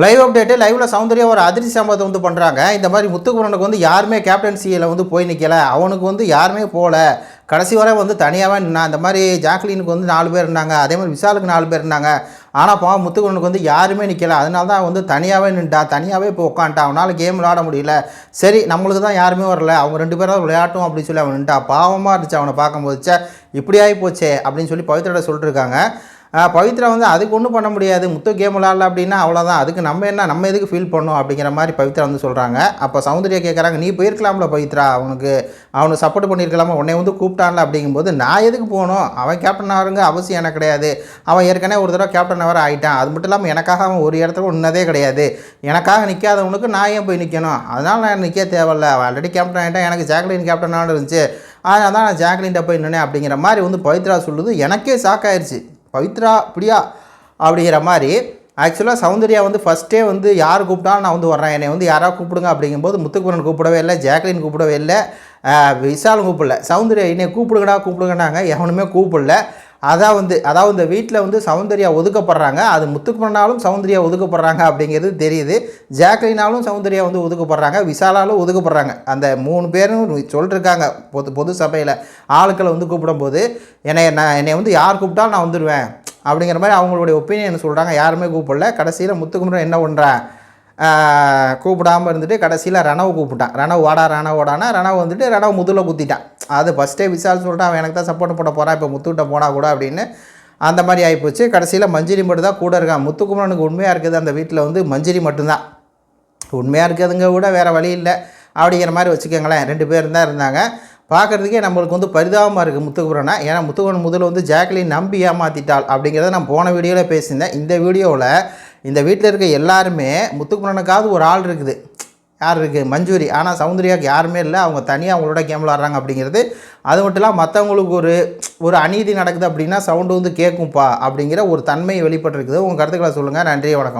Live update லைவில் சௌந்தர்யா ஒரு அதிர்ச்சி சம்பவத்தை வந்து பண்ணுறாங்க. இந்த மாதிரி முத்துக்குமரனுக்கு வந்து யாருமே கேப்டன்சியில் வந்து போய் நிற்கலை, அவனுக்கு வந்து யாருமே போகல, கடைசி வரை வந்து தனியாகவே நின்னா. இந்த மாதிரி ஜாக்லினுக்கு வந்து 4 பேர் இருந்தாங்க, அதே மாதிரி விஷாலுக்கு 4 பேர் இருந்தாங்க. ஆனால் பாவம் முத்துக்குமரனுக்கு வந்து யாருமே நிற்கலை, அதனால தான் வந்து தனியாகவே நின்ட்டான், தனியாகவே இப்போ உட்காந்துட்டான். அவனால் கேம் விளையாட முடியல. சரி நம்மளுக்கு தான் யாருமே வரல, அவங்க 2 பேரும் விளையாட்டும் அப்படின்னு சொல்லி அவன் நின்ட்டான். பாவமாக இருந்துச்சு அவனை பார்க்கும்போது. இப்படி ஆகி போச்சே அப்படின்னு சொல்லி பவித்ரோட சொல்லிட்டுருக்காங்க. பவித்ரா வந்து அதுக்கு ஒன்றும் பண்ண முடியாது, முத்து கேம் விளாட்ல அப்படின்னா அவ்வளோதான், அதுக்கு நம்ம எதுக்கு ஃபீல் பண்ணோம் அப்படிங்கிற மாதிரி பவித்ரா வந்து சொல்கிறாங்க. அப்போ சௌந்தர்யா கேட்குறாங்க, நீ போயிருக்கலாம்ல பவித்ரா, அவனுக்கு சப்போர்ட் பண்ணியிருக்கலாமா, உன்னை வந்து கூப்பிட்டான்ல அப்படிங்கும்போது நான் எதுக்கு போகணும், அவன் கேப்டன் ஆகுங்க அவசியம் எனக்கு கிடையாது, அவன் ஏற்கனவே ஒரு தடவை கேப்டன் ஆகிற ஆகிட்டான், அது மட்டும் இல்லாமல் எனக்காக அவன் ஒரு இடத்துல நின்னதே கிடையாது, எனக்காக நிற்காதவனுக்கு நான் ஏன் போய் நிற்கணும், அதனால் நான் நிற்க தேவையில்ல, அவன் ஆல்ரெடி கேப்டன் ஆகிட்டான், எனக்கு ஜாக்லின் கேப்டனாக இருந்துச்சு, அதனால தான் நான் ஜாக்லின்ட்ட போய் நின்னேன் அப்படிங்கிற மாதிரி வந்து பவித்ரா சொல்லுது. எனக்கே ஷாக் ஆயிடுச்சு, பவித்ரா இப்படியா அப்படிங்கிற மாதிரி. ஆக்சுவலாக சௌந்தர்யா வந்து ஃபஸ்ட்டே வந்து யார் கூப்பிட்டாலும் நான் வந்து வர்றேன், என்னை வந்து யாராவது கூப்பிடுங்க அப்படிங்கும்போது முத்துக்குமரன் கூப்பிடவே இல்லை, ஜாக்லின் கூப்பிடவே இல்லை, விஷாலும் கூப்பிடல. சௌந்தர்யா என்னை கூப்பிடுங்கன்னாங்க, எவனுமே கூப்பிடல. அதாவது இந்த வீட்டில் வந்து சௌந்தர்யா ஒதுக்கப்படுறாங்க, அது முத்துக்குமரனாலும் சௌந்தர்யா ஒதுக்கப்படுறாங்க அப்படிங்கிறது தெரியுது, ஜாக்லினாலும் சௌந்தர்யா வந்து ஒதுக்கப்படுறாங்க, விஷாலாலும் ஒதுக்கப்படுறாங்க. அந்த 3 பேரும் சொல்லிருக்காங்க பொது சபையில் ஆட்களை வந்து கூப்பிடும்போது, என்னை வந்து யார் கூப்பிட்டாலும் நான் வந்துடுவேன் அப்படிங்கிற மாதிரி அவங்களுடைய ஒப்பீனியன் சொல்கிறாங்க. யாருமே கூப்பிடல. கடைசியில் முத்துக்குமரன் என்ன பண்ணுறேன், கூப்பிடாமல் இருந்துட்டு கடைசியில் ரணவ் கூப்பிட்டான். ரணவ் ஓடானா ரணவ் வந்துட்டு ரணவ் முதுகில் குத்திட்டான். அது ஃபஸ்ட்டே விஷால் சொல்லிட்டான், அவன் எனக்கு தான் சப்போர்ட் பண்ண போகிறான், இப்போ முத்துக்கிட்ட போனால் கூட அப்படின்னு. அந்த மாதிரி ஆகிப்போச்சு. கடைசியில் மஞ்சரி மட்டும் தான் கூட இருக்கான். முத்துக்குமரனுக்கு உண்மையாக இருக்குது அந்த வீட்டில் வந்து மஞ்சரி மட்டும்தான் உண்மையாக இருக்கிறதுங்க, கூட வேறு வழி இல்லை அப்படிங்கிற மாதிரி வச்சுக்கோங்களேன். 2 பேர் தான் இருந்தாங்க. பார்க்குறதுக்கே நம்மளுக்கு வந்து பரிதாபமாக இருக்குது முத்துக்குமரனை. ஏன்னா முத்துக்குமரன் முதல்ல வந்து ஜாக்லின் நம்பி ஏமாற்றிட்டாள் அப்படிங்கிறத நான் போன வீடியோவில் பேசியிருந்தேன். இந்த வீடியோவில் இந்த வீட்டில் இருக்க எல்லாருமே முத்துக்குமரனுக்காவது ஒரு ஆள் இருக்குது. யார் இருக்குது, மஞ்சூரி. ஆனால் சௌந்தர்யாவுக்கு யாருமே இல்லை, அவங்க தனியாக அவங்களோட கேம் விளாட்றாங்க அப்படிங்கிறது. அது மட்டும் இல்லாமல் மற்றவங்களுக்கு ஒரு அநீதி நடக்குது அப்படின்னா சவுண்டு வந்து கேட்கும்ப்பா அப்படிங்கிற ஒரு தன்மை வெளிப்பட்டுருக்குது. உங்கள் கருத்துக்களை சொல்லுங்கள். நன்றி, வணக்கம்.